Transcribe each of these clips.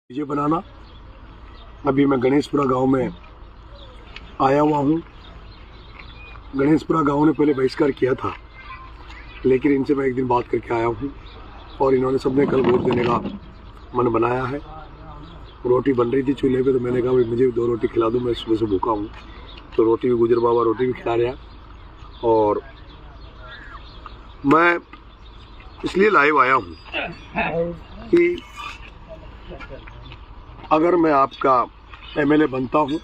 ये बनाना। अभी मैं गणेशपुरा गांव में आया हुआ हूँ। गणेशपुरा गांव ने पहले बहिष्कार किया था, लेकिन इनसे मैं एक दिन बात करके आया हूँ और इन्होंने सबने कल वोट देने का मन बनाया है। रोटी बन रही थी चूल्हे पे, तो मैंने कहा भाई मुझे 2 रोटी खिला दो, मैं सुबह से भूखा हूँ। तो रोटी भी गुजर बाबा रोटी भी खिला रहा। और मैं इसलिए लाइव आया हूँ कि अगर मैं आपका एमएलए बनता हूँ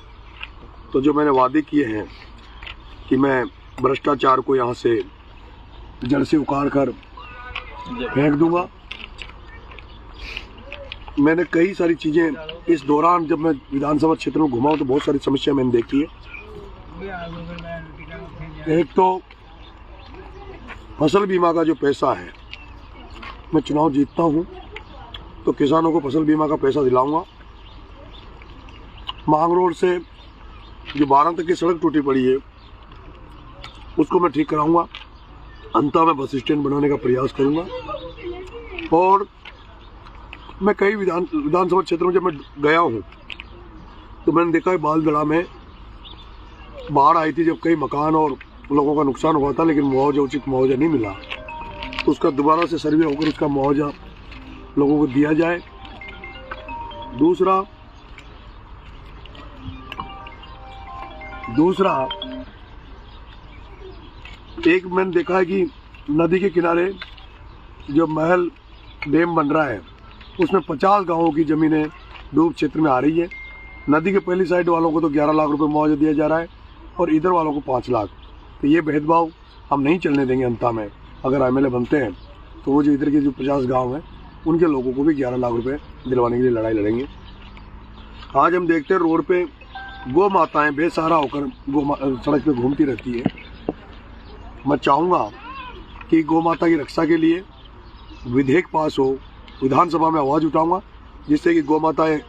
तो जो मैंने वादे किए हैं कि मैं भ्रष्टाचार को यहाँ से जड़ से उखाड़ कर फेंक दूंगा। मैंने कई सारी चीज़ें इस दौरान जब मैं विधानसभा क्षेत्र में घुमा हूँ तो बहुत सारी समस्या मैंने देखी है। एक तो फसल बीमा का जो पैसा है, मैं चुनाव जीतता हूँ तो किसानों को फसल बीमा का पैसा दिलाऊंगा। मांग रोड से जो 12 तक की सड़क टूटी पड़ी है उसको मैं ठीक कराऊंगा। अंता में बस स्टैंड बनाने का प्रयास करूंगा। और मैं कई विधानसभा क्षेत्रों में जब मैं गया हूं तो मैंने देखा है बालदड़ा में बाढ़ आई थी, जब कई मकान और लोगों का नुकसान हुआ था, लेकिन मुआवजा उचित मुआवजा नहीं मिला। तो उसका दोबारा से सर्वे होकर उसका मुआवजा लोगों को दिया जाए। दूसरा एक मैंने देखा है कि नदी के किनारे जो महल डैम बन रहा है उसमें 50 गांवों की ज़मीनें डूब क्षेत्र में आ रही है। नदी के पहली साइड वालों को तो 11 लाख रुपए मुआवजा दिया जा रहा है और इधर वालों को 5 लाख। तो ये भेदभाव हम नहीं चलने देंगे। अंता में अगर एमएलए बनते हैं तो वो जो इधर के जो 50 गाँव हैं उनके लोगों को भी 11 लाख रुपए दिलवाने के लिए लड़ाई लड़ेंगे। आज हम देखते हैं रोड पे गौ माताएं बेसहारा होकर सड़क पे घूमती रहती है। मैं चाहूँगा कि गौ माता की रक्षा के लिए विधेयक पास हो, विधानसभा में आवाज़ उठाऊंगा जिससे कि गौ माताएं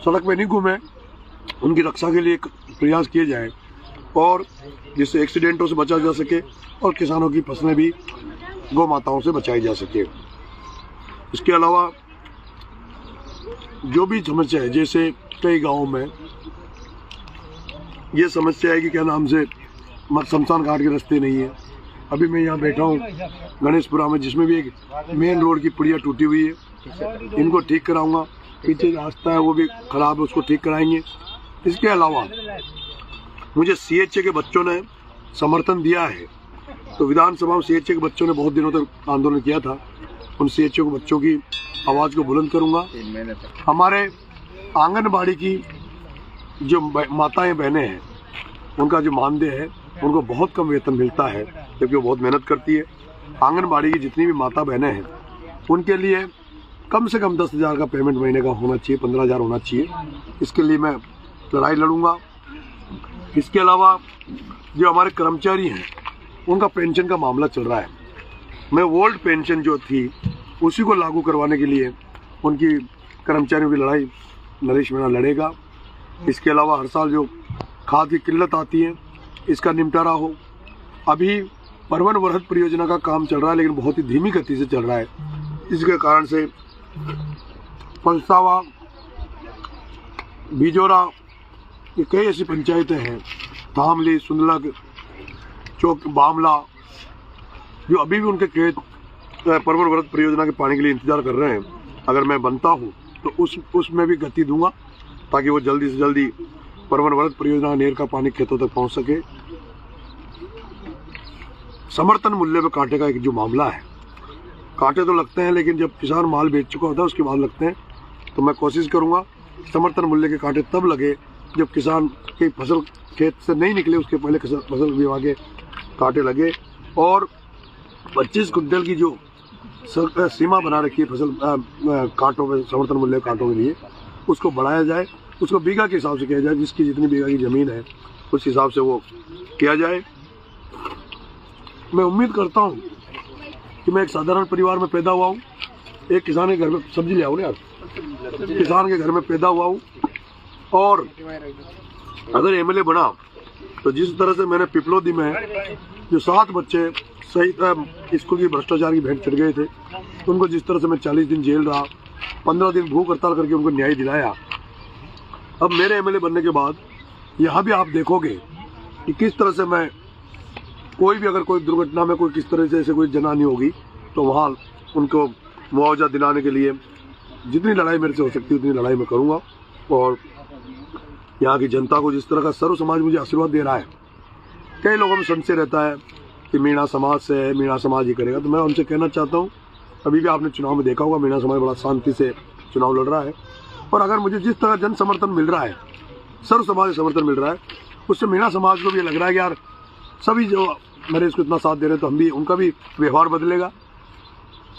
सड़क पे नहीं घूमें, उनकी रक्षा के लिए प्रयास किए जाए और जिससे एक्सीडेंटों से बचा जा सके और किसानों की फसलें भी गौ माताओं से बचाई जा सके। इसके अलावा जो भी समस्या है, जैसे कई गाँवों में ये समस्या है कि क्या नाम से शमशान घाट के रास्ते नहीं है। अभी मैं यहाँ बैठा हूँ गणेशपुरा में, जिसमें भी एक मेन रोड की पुड़िया टूटी हुई है, इनको ठीक कराऊंगा। पीछे रास्ता है वो भी खराब है, उसको ठीक कराएंगे। इसके अलावा मुझे सीएचए के बच्चों ने समर्थन दिया है, तो विधानसभा में सीएचए के बच्चों ने बहुत दिनों तक आंदोलन किया था। उन सीएचए के बच्चों की आवाज़ को बुलंद करूंगा। हमारे आंगनबाड़ी की जो माताएं बहनें हैं उनका जो मानदेय है उनको बहुत कम वेतन मिलता है, क्योंकि वो बहुत मेहनत करती है। आंगनबाड़ी की जितनी भी माता बहनें हैं उनके लिए कम से कम 10,000 का पेमेंट महीने का होना चाहिए, 15,000 होना चाहिए। इसके लिए मैं लड़ाई लड़ूंगा। इसके अलावा जो हमारे कर्मचारी हैं उनका पेंशन का मामला चल रहा है। मैं ओल्ड पेंशन जो थी उसी को लागू करवाने के लिए उनकी कर्मचारियों की लड़ाई नरेश मीणा लड़ेगा। इसके अलावा हर साल जो खाद की किल्लत आती है इसका निपटारा हो। अभी परवन वरहत परियोजना का काम चल रहा है, लेकिन बहुत ही धीमी गति से चल रहा है। इसके कारण से पलसावा, बिजोरा, ये कई ऐसी पंचायतें हैं, धामली, सुंदलग, चौक, बामला, जो अभी भी उनके खेत परवन वरहत परियोजना के पानी के लिए इंतजार कर रहे हैं। अगर मैं बनता हूँ तो उसमें भी गति दूंगा ताकि वो जल्दी से जल्दी परवन वरहत परियोजना नहर का पानी खेतों तक पहुंच सके। समर्थन मूल्य पे कांटे का एक जो मामला है, कांटे तो लगते हैं लेकिन जब किसान माल बेच चुका होता है उसके बाद लगते हैं। तो मैं कोशिश करूंगा समर्थन मूल्य के कांटे तब लगे जब किसान की फसल खेत से नहीं निकले, उसके पहले फसल बीमा के कांटे लगे। और 25 कुंटल की जो सीमा बना रखी है फसल कांटों में, समर्थन मूल्य कांटों के लिए, उसको बढ़ाया जाए। उसको बीघा के हिसाब से किया जाए, जिसकी जितनी बीघा की ज़मीन है उस हिसाब से वो किया जाए। मैं उम्मीद करता हूँ कि मैं एक साधारण परिवार में पैदा हुआ हूँ, एक किसान के घर में, सब्जी ले आओ ना यार, किसान के घर में पैदा हुआ हूँ। और अगर एमएलए बना तो जिस तरह से मैंने पिपलोदी में जो 7 बच्चे सही स्कूल की भ्रष्टाचार की भेंट चढ़ गए थे, उनको जिस तरह से मैं 40 दिन जेल रहा, 15 दिन भूख हड़ताल करके उनको न्याय दिलाया। अब मेरे एमएलए बनने के बाद यहाँ भी आप देखोगे कि किस तरह से मैं कोई भी अगर कोई दुर्घटना में कोई किस तरह से ऐसे कोई जनहानि होगी तो वहाँ उनको मुआवजा दिलाने के लिए जितनी लड़ाई मेरे से हो सकती है उतनी लड़ाई मैं करूँगा। और यहाँ की जनता को जिस तरह का सर्व समाज मुझे आशीर्वाद दे रहा है, कई लोगों में संशय रहता है कि मीणा समाज से है, मीणा समाज ही करेगा, तो मैं उनसे कहना चाहता हूँ, अभी भी आपने चुनाव में देखा होगा मीणा समाज बड़ा शांति से चुनाव लड़ रहा है। और अगर मुझे जिस तरह जन समर्थन मिल रहा है, सर्व समाज समर्थन मिल रहा है, उससे मीणा समाज को भी लग रहा है कि यार सभी जो नरेश को इतना साथ दे रहे हैं तो हम भी उनका भी व्यवहार बदलेगा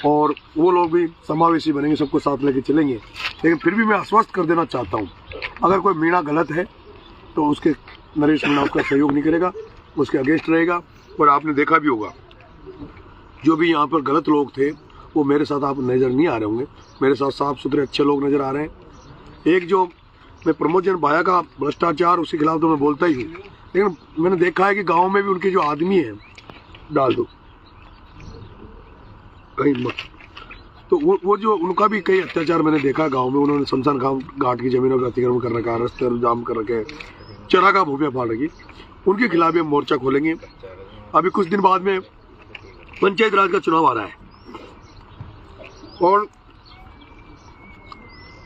और वो लोग भी समावेशी बनेंगे, सबको साथ लेके चलेंगे। लेकिन फिर भी मैं आश्वस्त कर देना चाहता हूँ, अगर कोई मीणा गलत है तो उसके नरेश मीणा उसका सहयोग नहीं करेगा, उसके अगेंस्ट रहेगा। और आपने देखा भी होगा जो भी यहाँ पर गलत लोग थे वो मेरे साथ आप नज़र नहीं आ रहे होंगे, मेरे साथ साफ सुथरे अच्छे लोग नज़र आ रहे हैं। एक जो मैं प्रमोद भाया का भ्रष्टाचार उसके खिलाफ तो मैं बोलता ही हूँ, लेकिन मैंने देखा है कि गाँव में भी उनके जो आदमी हैं, डाल दो कहीं मत, तो वो जो उनका भी कई अत्याचार मैंने देखा गांव में। उन्होंने शमशान घाट की जमीनों का अतिक्रमण कर रखा है, रास्ते जाम कर रखे, चरागाह भूमिया फाड़ रखी, उनके खिलाफ भी हम मोर्चा खोलेंगे। अभी कुछ दिन बाद में पंचायत राज का चुनाव आ रहा है और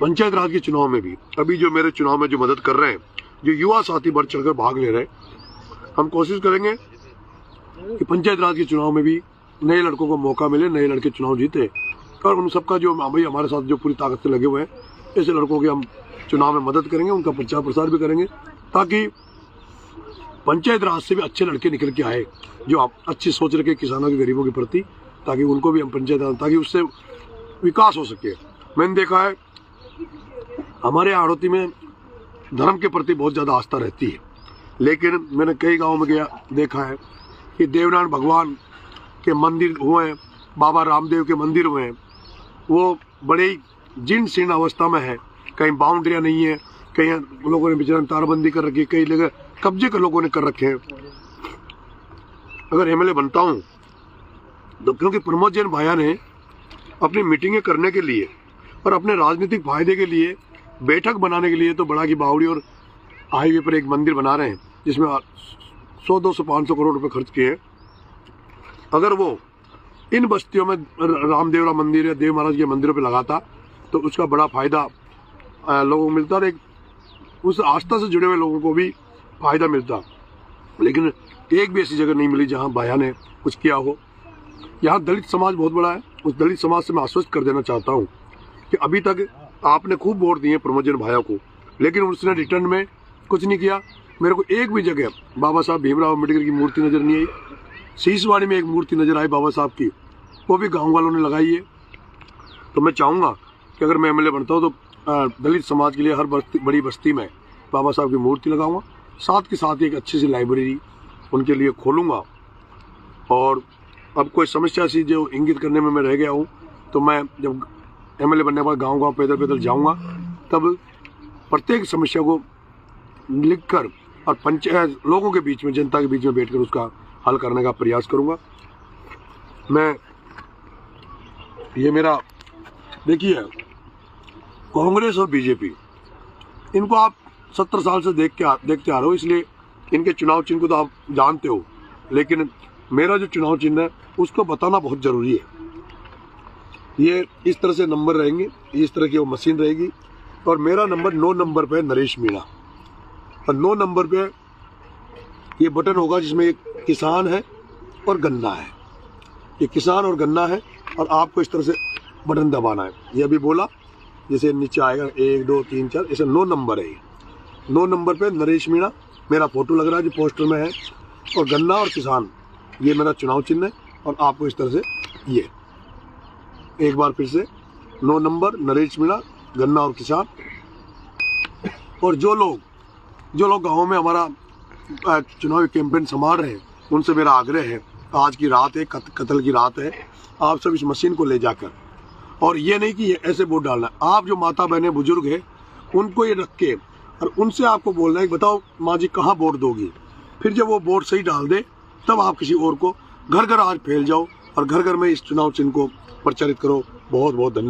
पंचायत राज के चुनाव में भी अभी जो मेरे चुनाव में जो मदद कर रहे हैं, जो युवा साथी बढ़ चढ़कर भाग ले रहे हैं, हम कोशिश करेंगे कि पंचायत राज के चुनाव में भी नए लड़कों को मौका मिले, नए लड़के चुनाव जीते। और उन सबका जो भाई हमारे साथ जो पूरी ताकत से लगे हुए हैं, ऐसे लड़कों की हम चुनाव में मदद करेंगे, उनका प्रचार प्रसार भी करेंगे, ताकि पंचायत राज से भी अच्छे लड़के निकल के आए जो आप अच्छी सोच रखे किसानों के गरीबों के प्रति, ताकि उनको भी हम पंचायत राज, ताकि उससे विकास हो सके। मैंने देखा है हमारे आड़ोती में धर्म के प्रति बहुत ज़्यादा आस्था रहती है, लेकिन मैंने कई गाँव में गया देखा है कि देवनारायण भगवान के मंदिर हुए हैं, बाबा रामदेव के मंदिर हुए हैं, वो बड़े ही जीर्ण शीर्ण अवस्था में है, कहीं बाउंड्रियाँ नहीं है, कहीं लोगों ने बेचारा तारबंदी कर रखी है, कई जगह कब्जे के लोगों ने कर रखे हैं। अगर एमएलए बनता हूँ तो क्योंकि प्रमोद जैन भाया ने अपनी मीटिंगें करने के लिए और अपने राजनीतिक फायदे के लिए, बैठक बनाने के लिए तो बड़ा की बावड़ी और हाईवे पर एक मंदिर बना रहे हैं जिसमें 100, 200, 500 करोड़ रुपए खर्च किए। अगर वो इन बस्तियों में रामदेवरा मंदिर या देव महाराज के मंदिरों पे लगाता तो उसका बड़ा फायदा लोगों को मिलता और एक उस आस्था से जुड़े हुए लोगों को भी फायदा मिलता। लेकिन एक भी ऐसी जगह नहीं मिली जहां भाया ने कुछ किया हो। यहाँ दलित समाज बहुत बड़ा है, उस दलित समाज से मैं आश्वस्त कर देना चाहता हूँ कि अभी तक आपने खूब वोट दिए प्रमोद जैन भाया को, लेकिन उसने रिटर्न में कुछ नहीं किया। मेरे को एक भी जगह बाबा साहब भीमराव अम्बेडकर की मूर्ति नजर नहीं आई। शीशवाड़ी में एक मूर्ति नजर आई बाबा साहब की, वो भी गांव वालों ने लगाई है। तो मैं चाहूँगा कि अगर मैं एमएलए बनता हूँ तो दलित समाज के लिए हर बड़ी बस्ती में बाबा साहब की मूर्ति लगाऊंगा, साथ के साथ एक अच्छी सी लाइब्रेरी उनके लिए खोलूँगा। और अब कोई समस्या सी जो इंगित करने में मैं रह गया हूँ, तो मैं जब एमएलए बनने के बाद गाँव पैदल पैदल जाऊँगा, तब प्रत्येक समस्या को लिखकर और पंचायत लोगों के बीच में, जनता के बीच में बैठकर उसका हल करने का प्रयास करूंगा। मैं ये मेरा देखिए, कांग्रेस और बीजेपी इनको आप 70 साल से देखते आ रहे हो, इसलिए इनके चुनाव चिन्ह को तो आप जानते हो, लेकिन मेरा जो चुनाव चिन्ह है उसको बताना बहुत जरूरी है। ये इस तरह से नंबर रहेंगे, इस तरह की वो मशीन रहेगी और मेरा नंबर 9 नंबर पे नरेश मीणा, और 9 नंबर पे ये बटन होगा जिसमें एक किसान है और गन्ना है। ये किसान और गन्ना है और आपको इस तरह से बटन दबाना है। ये अभी बोला, जैसे नीचे आएगा 1, 2, 3, 4, ऐसे 9 नंबर है। ये 9 नंबर पे नरेश मीणा मेरा फोटो लग रहा है जो पोस्टर में है, और गन्ना और किसान ये मेरा चुनाव चिन्ह है। और आपको इस तरह से ये एक बार फिर से 9 नंबर नरेश मीणा, गन्ना और किसान। और जो लोग गाँव में हमारा चुनावी कैंपेन संभाल रहे हैं, उनसे मेरा आग्रह है, आज की रात है, कत्ल की रात है, आप सब इस मशीन को ले जाकर, और ये नहीं कि ऐसे वोट डालना, आप जो माता बहनें बुजुर्ग हैं उनको ये रख के और उनसे आपको बोलना है कि बताओ माँ जी कहाँ वोट दोगी। फिर जब वो वोट सही डाल दे तब आप किसी और को घर घर आज फैल जाओ और घर घर में इस चुनाव चिन्ह को प्रचारित करो। बहुत बहुत धन्यवाद।